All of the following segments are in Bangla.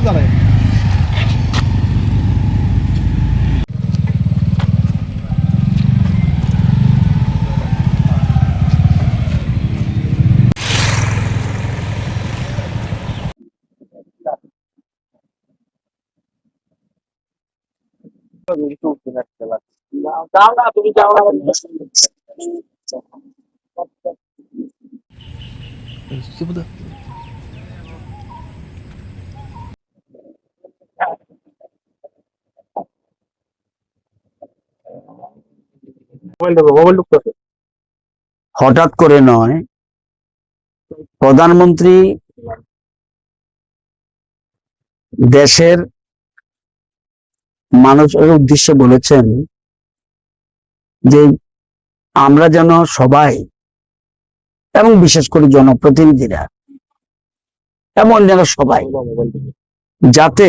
দাঁড়ায়। যাও না, তুমি যাও না। হঠাৎ করে নয়, প্রধানমন্ত্রী দেশের মানুষের উদ্দেশ্যে বলেছেন যে আমরা যেন সবাই এবং বিশেষ করে জনপ্রতিনিধিরা এমন যেন সবাই যাতে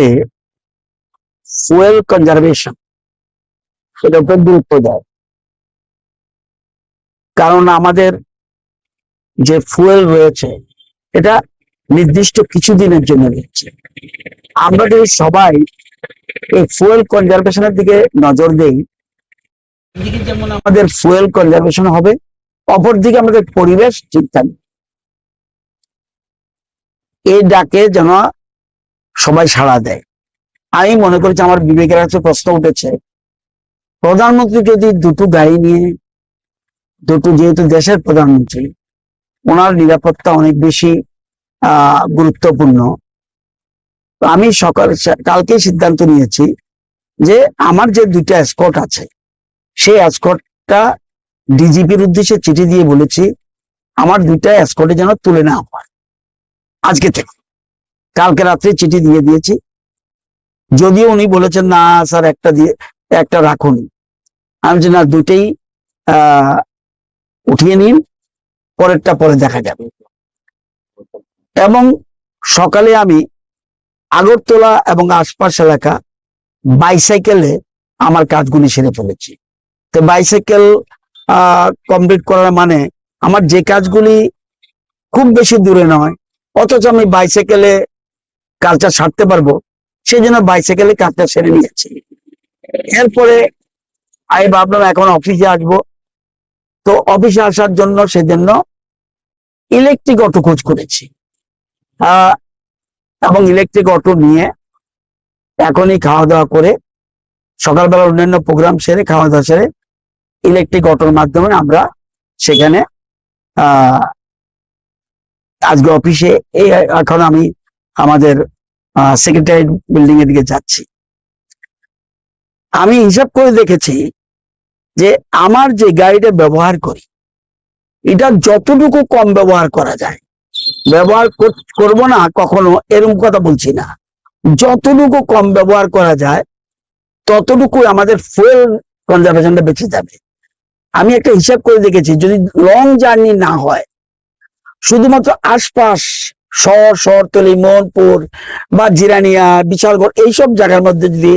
ফুয়েল কনজারভেশন সেটার উপর গুরুত্ব দেয়। কারণ আমাদের যে ফুয়েল রয়েছে এটা নির্দিষ্ট কিছুদিনের জন্য রয়েছে। আমরা যদি সবাই এই ফুয়েল কনজারভেশনের দিকে নজর দেই, একদিকে যেমন আমাদের ফুয়েল কনজারভেশন হবে, অপরদিকে আমাদের পরিবেশ ঠিক থাকবে। এই ডাকে যেন সবাই সাড়া দেয়। আমি মনে করছি, আমার বিবেকের কাছে প্রশ্ন উঠেছে, প্রধানমন্ত্রী যদি দুটো গাড়ি নিয়ে যেহেতু দেশের প্রধানমন্ত্রী, ওনার নিরাপত্তা অনেক বেশি গুরুত্বপূর্ণ। আমি কালকে সিদ্ধান্ত নিয়েছি যে আমার যে দুইটা এসকর্ট আছে, সেই এসকর্টটা ডিজিপির উদ্দেশ্যে চিঠি দিয়ে বলেছি আমার দুইটা এসকর্টে যেন তুলে নেওয়া হয় আজকে থেকে। কালকে রাত্রে চিঠি দিয়ে দিয়েছি, যদিও উনি বলেছেন না স্যার একটা রাখুন। আমি যে না, দুটেই উঠিয়ে নিন, পরেরটা পরে দেখা যাবে। এবং সকালে আমি আগরতলা এবং আশপাশ এলাকা বাইসাইকেলে আমার কাজগুলি সেরে ফেলেছি। তো বাইসাইকেল কমপ্লিট করার মানে আমার যে কাজগুলি খুব বেশি দূরে নয়, অথচ আমি বাইসাইকেলে কাজটা সারতে পারবো, সেই জন্য বাইসাইকেলে কাজটা সেরে নিয়েছি। এরপরে আমি ভাবলাম এখন অফিসে আসবো, তো অফিসে আসার জন্য সেজন্য ইলেকট্রিক অটো খোঁজ করেছি, এবং ইলেকট্রিক অটো নিয়ে এখনই খাওয়া দাওয়া করে, সকালবেলা অন্যান্য প্রোগ্রাম সেরে খাওয়া দাওয়া সেরে ইলেকট্রিক অটোর মাধ্যমে আমরা সেখানে আজকে অফিসে এখন আমি আমাদের সেক্রেটারি বিল্ডিং এর দিকে যাচ্ছি। আমি হিসাব করে দেখেছি যে আমার যে গাড়িটা ব্যবহার করি, এটা যতটুকু কম ব্যবহার করা যায়, ব্যবহার করব না কখনো এরকম কথা বলছি না, যতটুকু কম ব্যবহার করা যায় ততটুকু আমাদের ফুয়েল কনজারভেশনটা বেঁচে যাবে। আমি একটা হিসাব করে দেখেছি, যদি লং জার্নি না হয়, শুধুমাত্র আশপাশ শহরতলি, মোহনপুর বা জিরানিয়া, বিশালগড় এইসব জায়গার মধ্যে যদি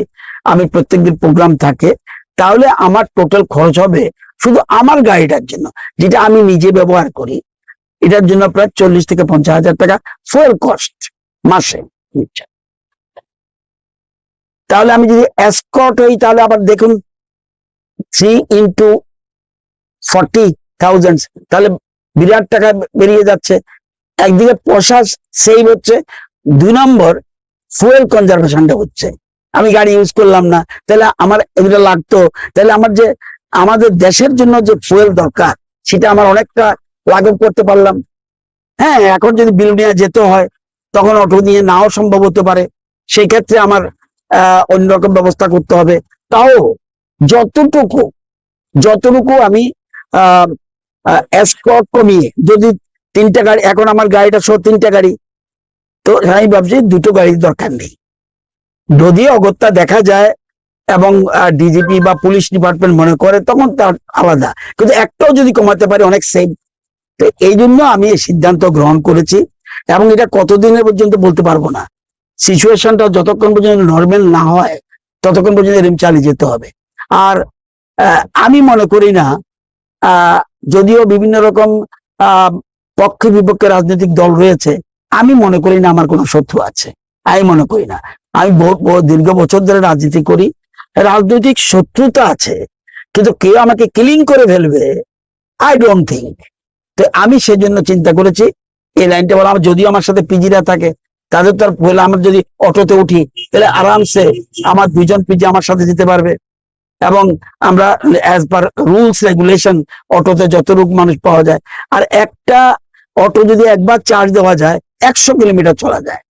আমি প্রত্যেকদিন প্রোগ্রাম থাকে, তাহলে আমার টোটাল খরচ হবে শুধু আমার গাড়িটার জন্য, যেটা আমি নিজে ব্যবহার করি, এটার জন্য প্রায় 40 থেকে 50 হাজার টাকা ফুয়েল কস্ট মাসে। তাহলে আমি যদি এসকর্ট হই, তাহলে আবার দেখুন 3 into 40,000, তাহলে বিরাট টাকা বেরিয়ে যাচ্ছে। একদিকে পয়সা সেভ হচ্ছে, 2 নম্বর ফুয়েল কনজারভেশনটা হচ্ছে। আমি গাড়ি ইউজ করলাম না, তাহলে আমার এগুলো লাগতো, তাহলে আমাদের দেশের জন্য যে ফুয়েল দরকার সেটা আমার অনেকটা লাঘব করতে পারলাম। হ্যাঁ, এখন যদি বিলুনিয়া যেতে হয় তখন অটো নিয়ে নাও সম্ভব হতে পারে, সেই ক্ষেত্রে আমার অন্যরকম ব্যবস্থা করতে হবে। তাও যতটুকু আমি এসকর্ট কমিয়ে, যদি 3টা গাড়ি, এখন আমার গাড়িটা 3টা গাড়ি, তো আমি ভাবছি 2টো গাড়ির দরকার নেই। যদি অগত্যা দেখা যায় এবং ডিজিপি বা পুলিশ ডিপার্টমেন্ট মনে করে, তখন তার আলাদা, কিন্তু একটাও যদি কমাতে পারে অনেক সেভ। তো এই জন্য আমি এই সিদ্ধান্ত গ্রহণ করেছি, এবং এটা কতদিনের পর্যন্ত বলতে পারবো না। সিচুয়েশনটা যতক্ষণ পর্যন্ত নর্মাল না হয় ততক্ষণ পর্যন্ত এরকম চালিয়ে যেতে হবে। আর আমি মনে করি না, যদিও বিভিন্ন রকম পক্ষে বিপক্ষে রাজনৈতিক দল রয়েছে, আমি মনে করি না আমার কোনো শত্রু আছে। আমি মনে করি না। আমি দীর্ঘ বছর ধরে রাজনীতি করি, রাজনৈতিক শত্রুতা আছে, কিন্তু কেউ আমাকে ক্লিন করে ফেলবে আই ডোন্ট থিঙ্ক। তো আমি সেজন্য চিন্তা করেছি এই লাইনটা বলা। আমার যদিও আমার সাথে পিজিরা থাকে, তাদের তো আর বলে, আমার যদি অটোতে উঠি তাহলে আরামসে আমার দুজন পিজি আমার সাথে যেতে পারবে, এবং আমরা অ্যাজ পার রুলস রেগুলেশন অটোতে যত লোক মানুষ পাওয়া যায়। আর একটা অটো যদি একবার চার্জ দেওয়া যায় 100 কিলোমিটার চলা যায়,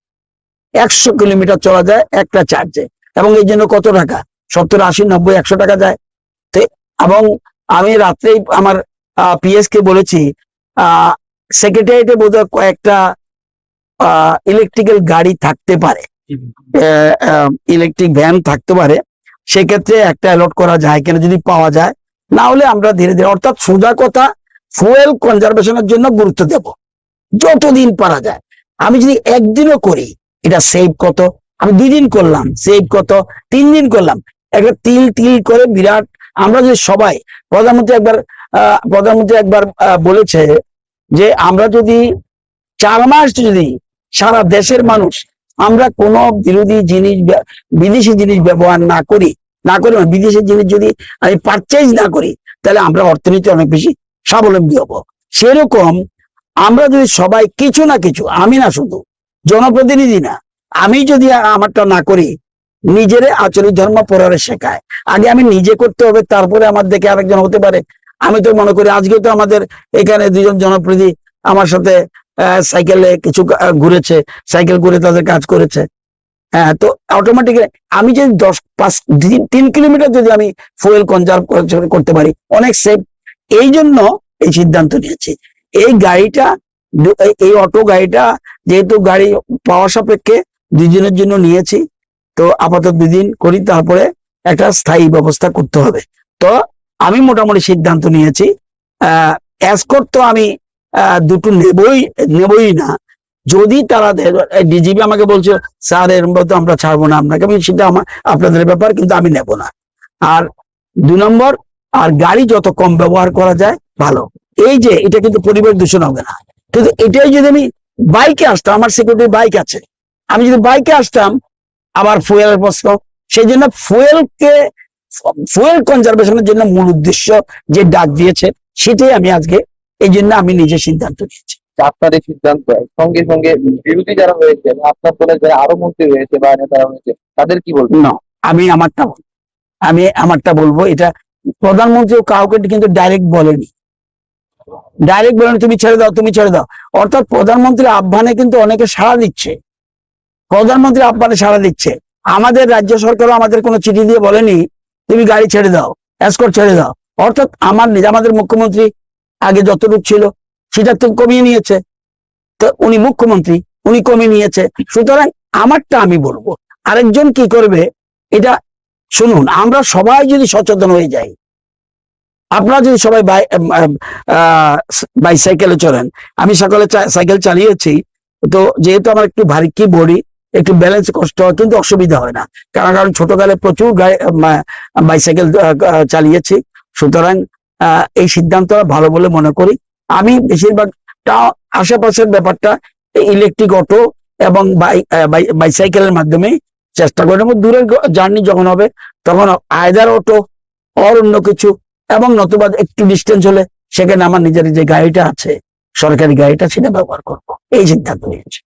100 কিলোমিটার চলা যায় একটা চার্জে। এবং এই জন্য কত টাকা, 70, 80, 90, 100 টাকা যায়। তো এবং আমি রাত্রেই আমার পিএস কে বলেছি, সেক্রেটারিয়েটে বোধহয় কয়েকটা ইলেকট্রিক্যাল গাড়ি থাকতে পারে, ইলেকট্রিক ভ্যান থাকতে পারে, সেক্ষেত্রে একটা অ্যালট করা যায় কিনা যদি পাওয়া যায়। না হলে আমরা ধীরে ধীরে, অর্থাৎ সোজা কথা, ফুয়েল কনজারভেশনের জন্য গুরুত্ব দেব যতদিন পারা যায়। আমি যদি একদিনও করি এটা সেভ কত, আমি 2 দিন করলাম সেভ কত, 3 দিন করলাম, একটা তিল তিল করে বিরাট। আমরা যদি সবাই, প্রধানমন্ত্রী একবার বলেছে যে আমরা যদি 4 মাস যদি সারা দেশের মানুষ আমরা কোনো বিদেশি জিনিস ব্যবহার না করি, বিদেশি জিনিস যদি আমি পারচেজ না করি, তাহলে আমরা অর্থনীতি অনেক বেশি স্বাবলম্বী হব। সেরকম আমরা যদি সবাই কিছু না কিছু, আমি না শুধু জনপ্রতিনিধি না, আমি যদি আমারটা না করি, নিজেরে আচরিত ধর্ম পরারে শেখায়। আগে আমি নিজে করতে হবে, তারপরে আমার দেখে আরেকজন হতে পারে। আমি তো মনে করি আজকে তো আমাদের এখানে 2জন জনপ্রতিনিধি আমার সাথে সাইকেলে কিছু ঘুরেছে, সাইকেল ঘুরে তাদের কাজ করেছে। হ্যাঁ, তো অটোমেটিক্যালি আমি যদি 3 কিলোমিটার যদি আমি ফুয়েল কনজার্ভ করতে পারি, অনেক সেফ। এই জন্য এই সিদ্ধান্ত নিয়েছি। এই গাড়িটা, এই অটো গাড়িটা যেহেতু গাড়ি পাওয়া সাপেক্ষে 2 দিনের জন্য নিয়েছি, তো আপাতত 2 দিন করি, তারপরে একটা স্থায়ী ব্যবস্থা করতে হবে। তো আমি মোটামুটি সিদ্ধান্ত নিয়েছি। এসকর্ট তো আমি দুটো নেবই না। যদি তারা, ডিজিপি আমাকে বলছে স্যার এরকম তো আমরা ছাড়বো না আপনাকে, আমি সেটা আপনাদের ব্যাপার, কিন্তু আমি নেব না। আর 2 নম্বর, আর গাড়ি যত কম ব্যবহার করা যায় ভালো। এই যে এটা কিন্তু পরিবেশ দূষণ হবে না, কিন্তু এটাই যদি আমি বাইকে আসতাম, আমার সিকিউরিটি বাইক আছে, আমি যদি বাইকে আসতাম, আবার ফুয়েলের প্রশ্ন। সেই জন্য ফুয়েল কনজারভেশনের জন্য মূল উদ্দেশ্য যে ডাক দিয়েছে, সেটাই আমি আজকে, এই জন্য আমি নিজে সিদ্ধান্ত নিয়েছি। আপনার এই সিদ্ধান্ত সঙ্গে সঙ্গে বিরোধী যারা হয়েছে, আপনার দলের যারা আরো মন্ত্রী হয়েছে বা নেতারা হয়েছে, তাদের কি বলবেন? না, আমি আমারটা বলবো। এটা প্রধানমন্ত্রী কাউকে কিন্তু ডাইরেক্ট বলেনি, তুমি ছেড়ে দাও, তুমি ছেড়ে দাও। অর্থাৎ প্রধানমন্ত্রীর আহ্বানে কিন্তু অনেকে সাড়া দিচ্ছে, প্রধানমন্ত্রীর আহ্বানে সাড়া দিচ্ছে। আমাদের রাজ্য সরকারও আমাদের কোনো চিঠি দিয়ে বলেনি তুমি গাড়ি ছেড়ে দাও, এসকর্ট ছেড়ে দাও। অর্থাৎ আমাদের মুখ্যমন্ত্রী আগে যতটুকু ছিল সেটা তো কমিয়ে নিয়েছে, তো উনি মুখ্যমন্ত্রী, উনি কমিয়ে নিয়েছে। সুতরাং আমারটা আমি বলবো, আরেকজন কি করবে এটা শুনুন। আমরা সবাই যদি সচেতন হয়ে যাই, আপনারা যদি সবাই বাইসাইকেলে চলেন, আমি সকালে সাইকেল চালিয়েছি, তো যেহেতু আমার একটু ভারী কি বডি, একটু ব্যালেন্স কষ্ট হয়, কিন্তু অসুবিধা হয় না, কারণ ছোটকালে প্রচুর বাইসাইকেল চালিয়েছি। সুতরাং এই সিদ্ধান্ত ভালো বলে মনে করি। আমি বেশিরভাগটা আশেপাশের ব্যাপারটা ইলেকট্রিক অটো এবং বাইসাইকেলের মাধ্যমে চেষ্টা করি। দূরের জার্নি যখন হবে তখন আয়দার অটো আর অন্য কিছু, এবং নতুবা একটু ডিস্টেন্স হলে সেখানে আমার নিজের যে গাড়িটা আছে, সরকারি গাড়িটা, সেটা ব্যবহার করবো, এই সিদ্ধান্ত নিয়েছি।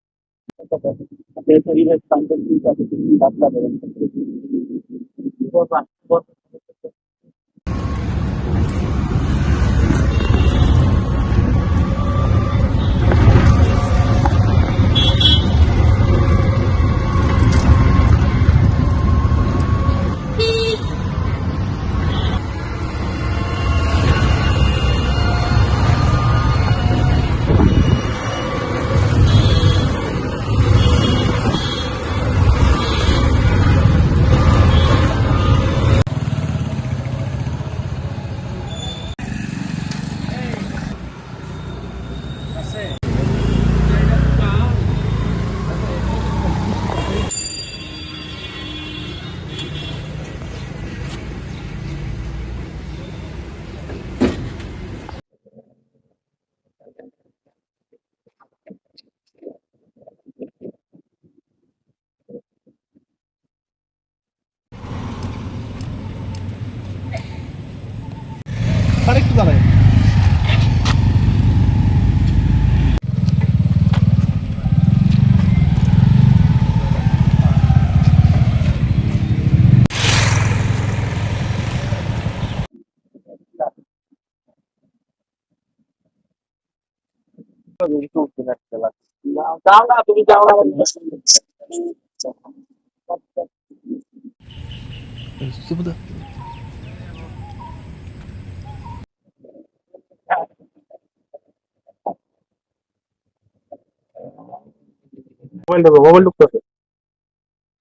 যাও না, তুমি যাও না।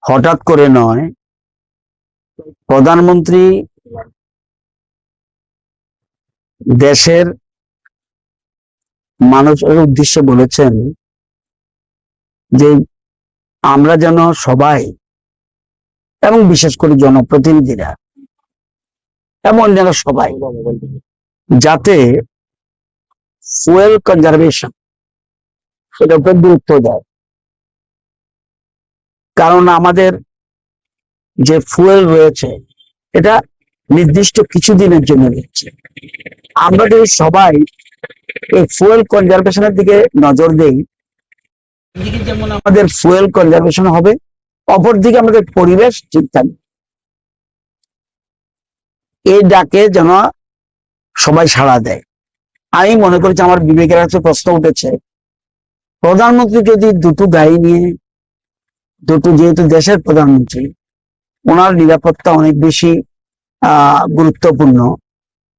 হঠাৎ করে নয়, প্রধানমন্ত্রী দেশের মানুষের উদ্দেশ্যে বলেছেন যে আমরা যেন সবাই, এবং বিশেষ করে জনপ্রতিনিধিরা এবং অন্যান্য সবাই, যাতে ফুয়েল কনজারভেশন সেটার উপর গুরুত্ব দেয়। কারণ আমাদের যে ফুয়েল রয়েছে এটা নির্দিষ্ট কিছুদিনের জন্য রয়েছে। আমরা যদি সবাই এই ফুয়েল কনজারভেশনের দিকে নজর দেই, একদিকে যেমন আমাদের ফুয়েল কনজারভেশন হবে, অপরদিকে আমাদের পরিবেশ ঠিক থাকবে। এই ডাকে যেন সবাই সাড়া দেয়। আমি মনে করছি, আমার বিবেকের কাছে প্রশ্ন উঠেছে, প্রধানমন্ত্রী যদি দুটো গাড়ি নিয়ে, যেহেতু দেশের প্রধানমন্ত্রী, ওনার নিরাপত্তা অনেক বেশি গুরুত্বপূর্ণ,